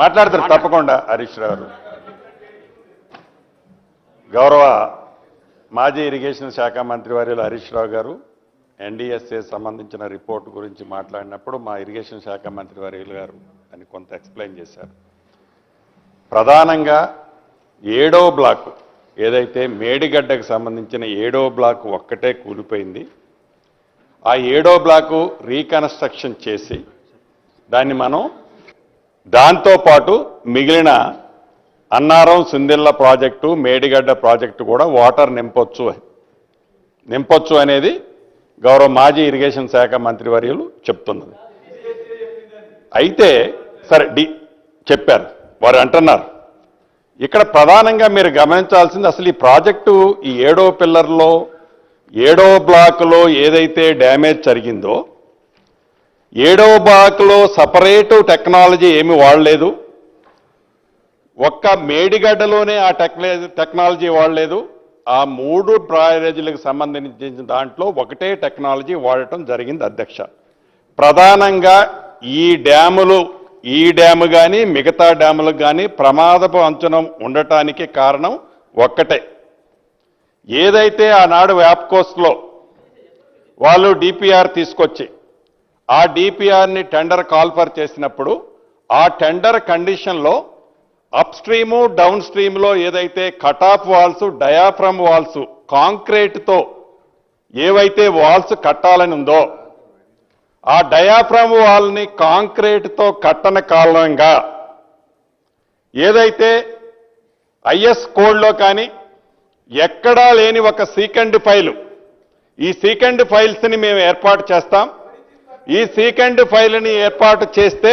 మాట్లాడతారు తప్పకుండా హరీష్ రావు గారు. గౌరవ మాజీ ఇరిగేషన్ శాఖ మంత్రి వర్యులు హరీష్ రావు గారు ఎన్డీఎస్ఏ సంబంధించిన రిపోర్ట్ గురించి మాట్లాడినప్పుడు మా ఇరిగేషన్ శాఖ మంత్రి వర్యులు గారు అని కొంత ఎక్స్ప్లెయిన్ చేశారు. ప్రధానంగా 7వ బ్లాక్ ఏదైతే మేడిగడ్డకు సంబంధించిన 7వ బ్లాక్ ఒక్కటే కూలిపోయింది. ఆ 7వ బ్లాకు రీకన్స్ట్రక్షన్ చేసి దాన్ని మనం దాంతోపాటు మిగిలిన అన్నారం సుందిళ్ళ ప్రాజెక్టు మేడిగడ్డ ప్రాజెక్టు కూడా వాటర్ నింపొచ్చు అనేది గౌరవ మాజీ ఇరిగేషన్ శాఖ మంత్రి వర్యులు చెప్తున్నది. అయితే సరే చెప్పారు వారు అంటున్నారు. ఇక్కడ ప్రధానంగా మీరు గమనించాల్సింది అసలు ఈ ప్రాజెక్టు ఈ 7వ పిల్లర్లో 7వ బ్లాకులో ఏదైతే డ్యామేజ్ జరిగిందో 7వ బ్లాకులో సపరేటు టెక్నాలజీ ఏమి వాడలేదు. ఒక్క మేడిగడ్డలోనే ఆ టెక్నాలజీ వాడలేదు. ఆ 3 బ్యారేజీలకు సంబంధించిన దాంట్లో ఒకటే టెక్నాలజీ వాడటం జరిగింది అధ్యక్ష. ప్రధానంగా ఈ డ్యాము కానీ మిగతా డ్యాములకు కానీ ప్రమాదపు అంచనం ఉండటానికి కారణం ఒక్కటే. ఏదైతే ఆనాడు వ్యాప్కోస్ట్లో వాళ్ళు డిపిఆర్ తీసుకొచ్చి ఆ డిపిఆర్ని టెండర్ కాల్ఫర్ చేసినప్పుడు ఆ టెండర్ కండిషన్లో అప్ స్ట్రీము డౌన్ స్ట్రీమ్లో ఏదైతే కటాఫ్ వాల్స్ డయాఫ్రమ్ వాల్స్ కాంక్రీట్తో ఏవైతే వాల్స్ కట్టాలని ఉందో ఆ డయాఫ్రమ్ వాల్ని కాంక్రీట్తో కట్టని కారణంగా ఏదైతే ఐఎస్ కోడ్లో కానీ ఎక్కడా లేని ఒక సీకండ్ ఫైలు ఈ సీకండ్ ఫైల్స్ని మేము ఏర్పాటు చేస్తాం. ఈ సీకండ్ ఫైల్ని ఏర్పాటు చేస్తే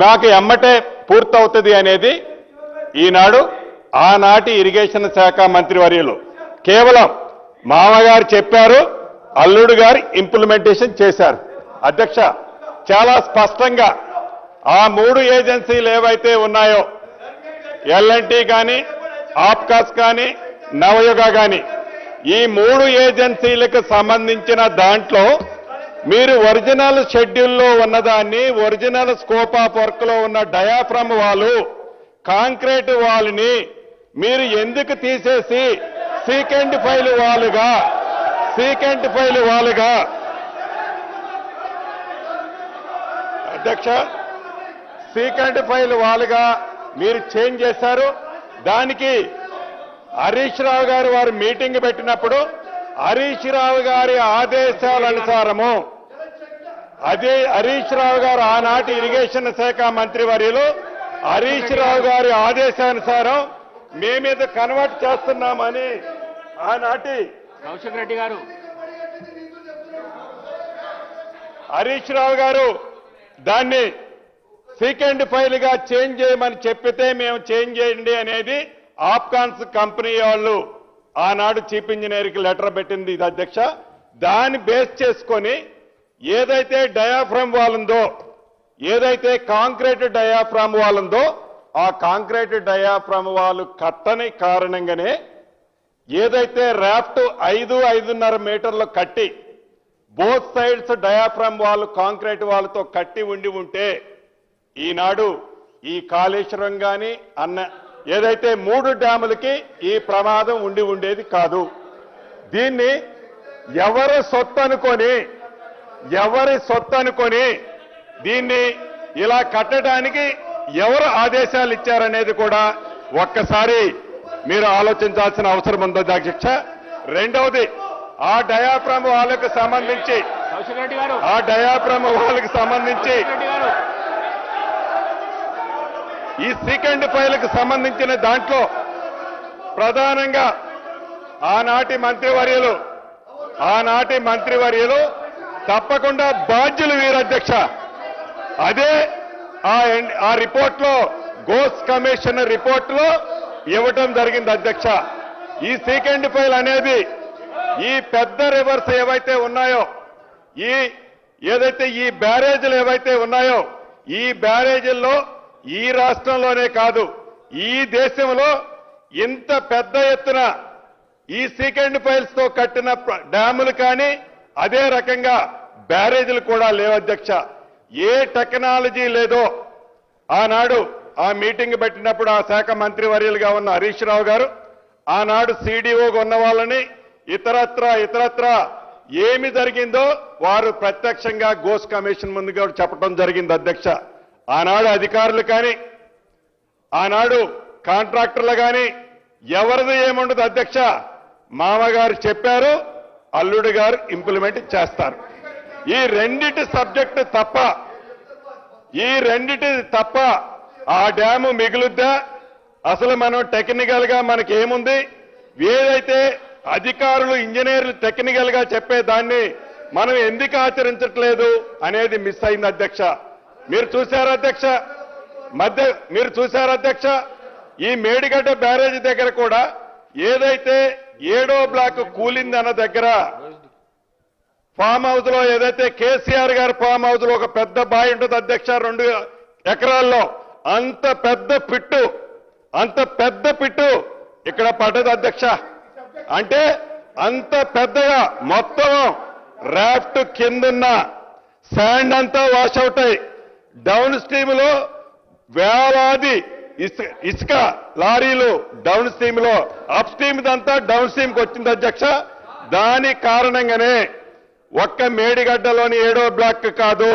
మాకు ఎమ్మటే పూర్తవుతుంది అనేది ఈనాడు ఆనాటి ఇరిగేషన్ శాఖ మంత్రి వర్యులు కేవలం మామగారు చెప్పారు, అల్లుడు గారు ఇంప్లిమెంటేషన్ చేశారు. అధ్యక్ష చాలా స్పష్టంగా ఆ 3 ఏజెన్సీలు ఏవైతే ఉన్నాయో ఎల్ఎన్టీ కానీ ఆప్కాస్ కానీ నవయుగ కానీ ఈ 3 ఏజెన్సీలకు సంబంధించిన దాంట్లో మీరు ఒరిజినల్ షెడ్యూల్లో ఉన్నదాన్ని ఒరిజినల్ స్కోప్ ఆఫ్ వర్క్ లో ఉన్న డయాఫ్రమ్ వాలు కాంక్రీట్ వాల్ని మీరు ఎందుకు తీసేసి సీకెండ్ ఫైల్ వాలుగా అధ్యక్ష సీకెండ్ ఫైల్ వాలుగా మీరు చేంజ్ చేశారు. దానికి హరీష్ రావు గారు వారు మీటింగ్ పెట్టినప్పుడు హరీష్ రావు గారి ఆదేశాలనుసారము హరీష్ రావు గారు ఆనాటి ఇరిగేషన్ శాఖ మంత్రి వర్యులు హరీష్ రావు గారి ఆదేశానుసారం మేమేదో కన్వర్ట్ చేస్తున్నామని ఆనాటి కౌశిక్ రెడ్డి గారు హరీష్ రావు గారు దాన్ని సీకెండ్ ఫైల్ గా చేంజ్ చేయమని చెప్పితే మేము చేంజ్ చేయండి అనేది ఆప్కాన్స్ కంపెనీ వాళ్ళు ఆనాడు చీఫ్ ఇంజనీర్కి లెటర్ పెట్టింది ఇది అధ్యక్ష. దాన్ని బేస్ చేసుకొని ఏదైతే డయాఫ్రమ్ వాల్ ఉందో ఏదైతే కాంక్రీట్ డయాఫ్రమ్ వాల్ ఉందో ఆ కాంక్రీట్ డయాఫ్రమ్ వాల్ కట్టని కారణంగానే ఏదైతే రాఫ్ట్ 5.5 మీటర్లు కట్టి both sides diaphragm wall concrete వాల్తో కట్టి ఉంటే ఈనాడు ఈ కాళేశ్వరం కానీ ఏదైతే 3 డ్యాములకి ఈ ప్రమాదం ఉండేది కాదు. దీన్ని ఎవరి సొత్తు అనుకొని దీన్ని ఇలా కట్టడానికి ఎవరు ఆదేశాలు ఇచ్చారనేది కూడా ఒక్కసారి మీరు ఆలోచించాల్సిన అవసరం ఉంది అధ్యక్ష. రెండవది ఆ డయాఫ్రమ్ వాళ్ళకు సంబంధించి ఈ సీకెండ్ ఫైల్కి సంబంధించిన దాంట్లో ప్రధానంగా ఆనాటి మంత్రివర్యులు తప్పకుండా బాధ్యులు వీరు అధ్యక్ష. అదే ఆ రిపోర్ట్లో గోస్ కమిషన్ రిపోర్ట్లో ఇవ్వటం జరిగింది అధ్యక్ష. ఈ సీకెండ్ ఫైల్ అనేది ఈ పెద్ద రివర్స్ ఏవైతే ఉన్నాయో ఏదైతే ఈ బ్యారేజీలు ఏవైతే ఉన్నాయో ఈ బ్యారేజీల్లో ఈ రాష్ట్రంలోనే కాదు ఈ దేశంలో ఇంత పెద్ద ఎత్తున ఈ సీకెండ్ ఫైల్స్ తో కట్టిన డ్యాములు కానీ అదే రకంగా బ్యారేజీలు కూడా లేవు అధ్యక్ష. ఏ టెక్నాలజీ లేదో ఆనాడు ఆ మీటింగ్ పెట్టినప్పుడు ఆ శాఖ మంత్రివర్యులుగా ఉన్న హరీష్ రావు గారు ఆనాడు సిడిఓగా ఉన్న వాళ్ళని ఇతరత్ర ఏమి జరిగిందో వారు ప్రత్యక్షంగా ఘోష్ కమిషన్ ముందుగా చెప్పడం జరిగింది అధ్యక్ష. ఆనాడు అధికారులు కానీ ఆనాడు కాంట్రాక్టర్లు కానీ ఎవరిది ఏముండదు అధ్యక్ష. మామగారు చెప్పారు, అల్లుడు గారు ఇంప్లిమెంట్ చేస్తారు. ఈ రెండిటి సబ్జెక్టు తప్ప ఆ డ్యాము మిగులుద్దా? అసలు మనం టెక్నికల్ గా మనకి ఏముంది? ఏదైతే అధికారులు ఇంజనీర్లు టెక్నికల్ గా చెప్పేదాన్ని మనం ఎందుకు ఆచరించట్లేదు అనేది మిస్ అయింది అధ్యక్ష. మీరు చూశారు అధ్యక్ష ఈ మేడిగడ్డ బ్యారేజ్ దగ్గర కూడా ఏదైతే 7వ బ్లాక్ కూలిందన్న దగ్గర ఫామ్ హౌస్ లో ఏదైతే కేసీఆర్ గారి ఫామ్ హౌస్ లో ఒక పెద్ద బావి ఉంటుంది అధ్యక్ష, 2 ఎకరాల్లో అంత పెద్ద పిట్టు ఇక్కడ పడ్డది అధ్యక్ష. అంటే అంత పెద్దగా మొత్తం రాఫ్ట్ కిందున్న శాండ్ అంతా వాష్ అవుట్ అయి డౌన్ స్ట్రీమ్ లో వేలాది ఇసుక లారీలు డౌన్ స్ట్రీమ్ లో అప్ స్ట్రీమ్ అంతా డౌన్ స్ట్రీమ్ కి వచ్చింది అధ్యక్ష. దాని కారణంగానే ఒక్క మేడిగడ్డలోని 7వ బ్లాక్ కాదు,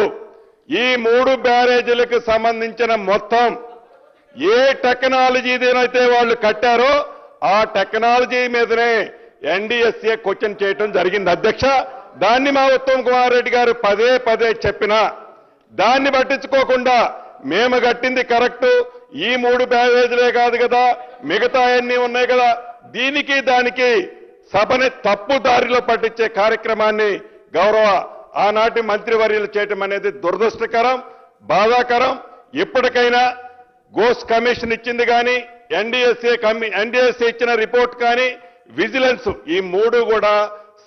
ఈ 3 బ్యారేజీలకు సంబంధించిన మొత్తం ఏ టెక్నాలజీనైతే వాళ్ళు కట్టారో ఆ టెక్నాలజీ మీదనే ఎన్డీఎస్ఏ క్వశ్చన్ చేయడం జరిగింది అధ్యక్ష. దాన్ని మా ఉత్తమ్ కుమార్ రెడ్డి గారు పదే చెప్పినా దాన్ని పట్టించుకోకుండా మేము కట్టింది కరెక్టు, ఈ 3 బ్యారేజీలే కాదు కదా మిగతా అన్ని ఉన్నాయి కదా, దీనికి దానికి సభని తప్పు దారిలో పట్టించే కార్యక్రమాన్ని గౌరవ ఆనాటి మంత్రివర్యులు చేయటం అనేది దురదృష్టకరం, బాధాకరం. ఇప్పటికైనా ఘోష్ కమిషన్ ఇచ్చింది కానీ ఎన్డీఎస్ఏ ఇచ్చిన రిపోర్ట్ కానీ విజిలెన్స్ ఈ 3 కూడా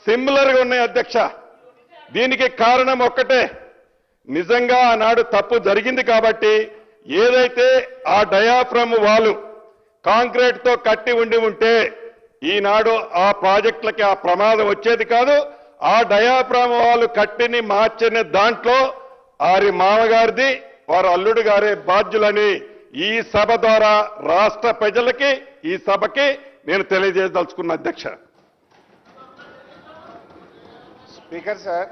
సిమిలర్ గా ఉన్నాయి అధ్యక్ష. దీనికి కారణం ఒక్కటే, నిజంగా ఆనాడు తప్పు జరిగింది కాబట్టి ఏదైతే ఆ డయాఫ్రమ్ వాలు కాంక్రీట్ తో కట్టి ఉంటే ఈనాడు ఆ ప్రాజెక్టులకి ఆ ప్రమాదం వచ్చేది కాదు. ఆ డయాఫ్రమ్ వాలు కట్టిని మార్చిన దాంట్లో వారి మామగారిది వారి అల్లుడు గారే బాధ్యులని ఈ సభ ద్వారా రాష్ట్ర ప్రజలకి ఈ సభకి నేను తెలియజేయదలుచుకున్న అధ్యక్ష. Speaker sir.